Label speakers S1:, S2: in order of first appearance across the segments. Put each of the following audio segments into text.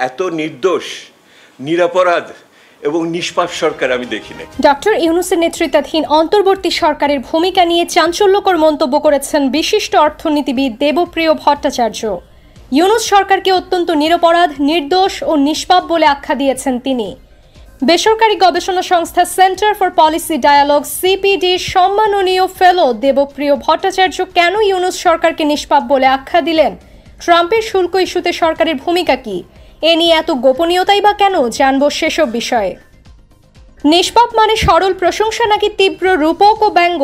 S1: এত নির্দোষ, নিরপরাধ এবং নিষ্পাপ সরকার আমি দেখিনি।
S2: ডক্টর ইউনূসের নেতৃত্বাধীন অন্তর্বর্তী সরকারের ভূমিকা নিয়ে চাঞ্চল্যকর মন্তব্য করেছেন বিশিষ্ট অর্থনীতিবিদ দেবপ্রিয় ভট্টাচার্য। ইউনূস সরকারকে অত্যন্ত নিরপরাধ, নির্দোষ ও নিষ্পাপ বলে আখ্যা দিয়েছেন তিনি। বেসরকারি গবেষণা সংস্থা সেন্টার ফর পলিসি ডায়ালগ সিপিডির সম্মাননীয় ফেলো দেবপ্রিয় ভট্টাচার্য কেন ইউনূস সরকারকে নিষ্পাপ বলে আখ্যা দিলেন? ট্রাম্পের শুল্ক ইস্যুতে সরকারের ভূমিকা কি? এ নিয়ে এত গোপনীয়তাই বা কেন, জানবো সেসব বিষয়ে। নিষ্পাপ মানে সরল প্রশংসা নাকি তীব্র রূপক ও ব্যঙ্গ?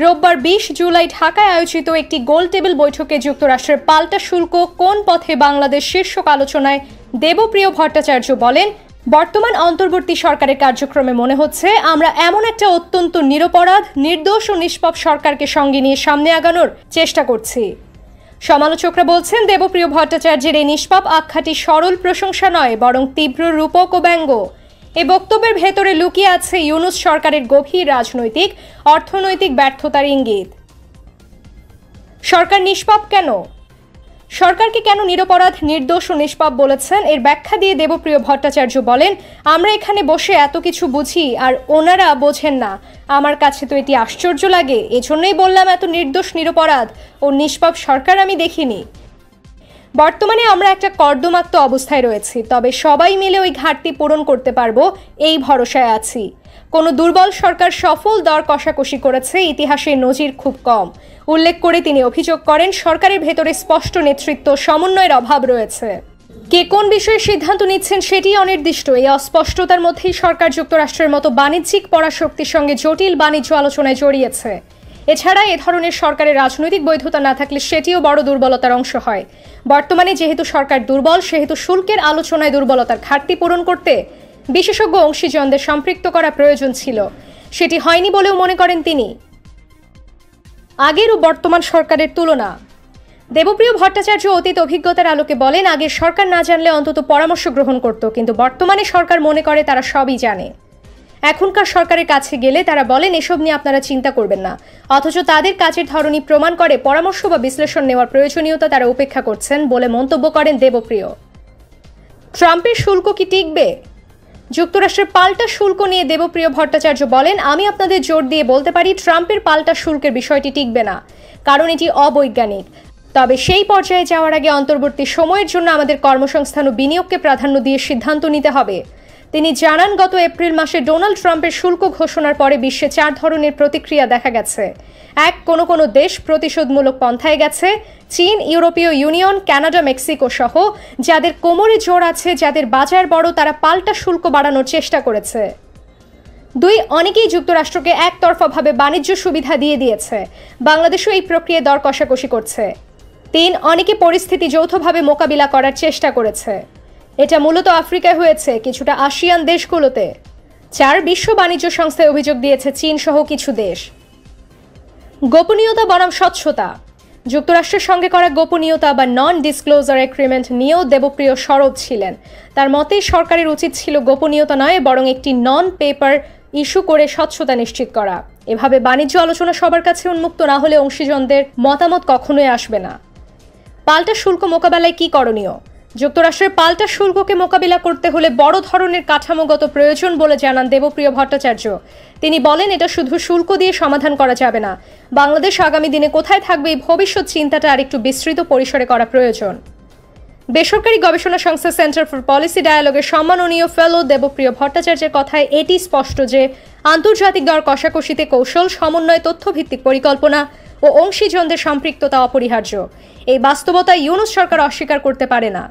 S2: রোববার 20 জুলাই ঢাকায় আয়োজিত একটি গোল টেবিল বৈঠকে যুক্তরাষ্ট্রের পাল্টা শুল্ক কোন পথে বাংলাদেশ শীর্ষক আলোচনায় দেবপ্রিয় ভট্টাচার্য বলেন, বর্তমান অন্তর্বর্তী সরকারের কার্যক্রমে মনে হচ্ছে আমরা এমন একটা অত্যন্ত নিরপরাধ, নির্দোষ ও নিষ্পাপ সরকারকে সঙ্গে নিয়ে সামনে আগানোর চেষ্টা করছি। সমালোচকরা বলছেন, দেবপ্রিয় ভট্টাচার্যের এই নিষ্পাপ আখ্যাটি সরল প্রশংসা নয়, বরং তীব্র রূপক ও ব্যঙ্গ। এ বক্তব্যের ভেতরে লুকিয়ে আছে ইউনূস সরকারের গভীর রাজনৈতিক, অর্থনৈতিক ব্যর্থতার ইঙ্গিত। সরকার নিষ্পাপ কেন? সরকারকে কেন নিরপরাধ, নির্দোষ ও নিষ্পাপ বলেছেন, এর ব্যাখ্যা দিয়ে দেবপ্রিয় ভট্টাচার্য বলেন, আমরা এখানে বসে এত কিছু বুঝি আর ওনারা বোঝেন না। আমার কাছে তো এটি আশ্চর্য লাগে। এজন্যই বললাম, এত নির্দোষ, নিরপরাধ ও নিষ্পাপ সরকার আমি দেখিনি। বর্তমানে আমরা একটা কর্দমাক্ত অবস্থায় রয়েছি, তবে সবাই মিলে ওই ঘাটতি পূরণ করতে পারবো এই ভরসায় আছি। কোনো দুর্বল সরকার সফল দর কষাকষি করেছে ইতিহাসে নজির খুব কম। উল্লেখ করে তিনি অভিযোগ করেন, সরকারের ভেতরে স্পষ্ট নেতৃত্ব, সমন্বয়ের অভাব রয়েছে। কে কোন বিষয়ে সিদ্ধান্ত নিচ্ছেন সেটি অনির্দিষ্ট। এই অস্পষ্টতার মধ্যেই সরকার যুক্তরাষ্ট্রের মতো বাণিজ্যিক পরাশক্তির সঙ্গে জটিল বাণিজ্য আলোচনায় জড়িয়েছে। এছাড়া এ ধরনের সরকারের রাজনৈতিক বৈধতা না থাকলে সেটিও বড় দুর্বলতার অংশ হয়। বর্তমানে যেহেতু সরকার দুর্বল, সেহেতু শুল্কের আলোচনায় দুর্বলতার ঘাটতি পূরণ করতে বিশেষজ্ঞ অংশীজনদের সম্পৃক্ত করা প্রয়োজন ছিল। সেটি হয়নি বলেও মনে করেন তিনি। আগের ও বর্তমান সরকারের তুলনা। দেবপ্রিয় ভট্টাচার্য অতীত অভিজ্ঞতার আলোকে বলেন, আগের সরকার না জানলে অন্তত পরামর্শ গ্রহণ করত, কিন্তু বর্তমানে সরকার মনে করে তারা সবই জানে। এখনকার সরকারের কাছে গেলে তারা বলেন, এসব নিয়ে আপনারা চিন্তা করবেন না, অথচ তাদের কাজের ধরনই প্রমাণ করে পরামর্শ বা বিশ্লেষণ নেওয়ার প্রয়োজনীয়তা তারা উপেক্ষা করছেন বলে মন্তব্য করেন দেবপ্রিয়। ট্রাম্পের শুল্ক কি টিকবে? যুক্তরাষ্ট্রের পাল্টা শুল্ক নিয়ে দেবপ্রিয় ভট্টাচার্য বলেন, আমি আপনাদের জোর দিয়ে বলতে পারি ট্রাম্পের পাল্টা শুল্কের বিষয়টি টিকবে না, কারণ এটি অবৈজ্ঞানিক। তবে সেই পর্যায়ে যাওয়ার আগে অন্তর্বর্তী সময়ের জন্য আমাদের কর্মসংস্থান ও বিনিয়োগকে প্রাধান্য দিয়ে সিদ্ধান্ত নিতে হবে। তিনি জানান, গত এপ্রিল মাসে ডোনাল্ড ট্রাম্পের শুল্ক ঘোষণার পরে বিশ্বে 4 ধরনের প্রতিক্রিয়া দেখা গেছে। কোনো দেশ প্রতিশোধমূলক পন্থায় গেছে। চীন, ইউরোপীয় ইউনিয়ন, কানাডা, মেক্সিকো সহ যাদের কোমরে জোর আছে, যাদের বাজার বড়, তারা পাল্টা শুল্ক বাড়ানোর চেষ্টা করেছে। 2, অনেকেই যুক্তরাষ্ট্রকে একতরফাভাবে বাণিজ্য সুবিধা দিয়ে দিয়েছে। বাংলাদেশও এই প্রক্রিয়ায় দর কষাকষি করছে। 3, অনেকে পরিস্থিতি যৌথভাবে মোকাবিলা করার চেষ্টা করেছে। এটা মূলত আফ্রিকায় হয়েছে, কিছুটা আসিয়ান দেশগুলোতে। 4, বিশ্ব বাণিজ্য সংস্থায় অভিযোগ দিয়েছে চীন সহ কিছু দেশ। গোপনীয়তা বনাম স্বচ্ছতা। যুক্তরাষ্ট্রের সঙ্গে করা গোপনীয়তা বা নন ডিসক্লোজার এগ্রিমেন্ট নিয়েও দেবপ্রিয় সরব ছিলেন। তার মতে সরকারের উচিত ছিল গোপনীয়তা নয়, বরং একটি নন পেপার ইস্যু করে স্বচ্ছতা নিশ্চিত করা। এভাবে বাণিজ্য আলোচনা সবার কাছে উন্মুক্ত না হলে অংশীজনদের মতামত কখনোই আসবে না। পাল্টা শুল্ক মোকাবেলায় কি করণীয়? যুক্তরাষ্ট্রের পাল্টা শুল্ককে মোকাবিলা করতে হলে বড় ধরনের কাঠামোগত প্রয়োজন বলে জানান দেবপ্রিয় ভট্টাচার্য। তিনি বলেন, এটা শুধু শুল্ক দিয়ে সমাধান করা যাবে না। বাংলাদেশ আগামী দিনে কোথায় থাকবে এই ভবিষ্যৎ চিন্তাটা আরেকটু বিস্তৃত পরিসরে করা প্রয়োজন। বেসরকারি গবেষণা সংস্থা সেন্টার ফর পলিসি ডায়ালগের সম্মাননীয় ফেলো দেবপ্রিয় ভট্টাচার্যের কথায় এটি স্পষ্ট যে আন্তর্জাতিক দর কষাকষিতে কৌশল, সমন্বয়, তথ্যভিত্তিক পরিকল্পনা ও অংশীজনদের সম্পৃক্ততা অপরিহার্য। এই বাস্তবতা ইউনূস সরকার অস্বীকার করতে পারে না।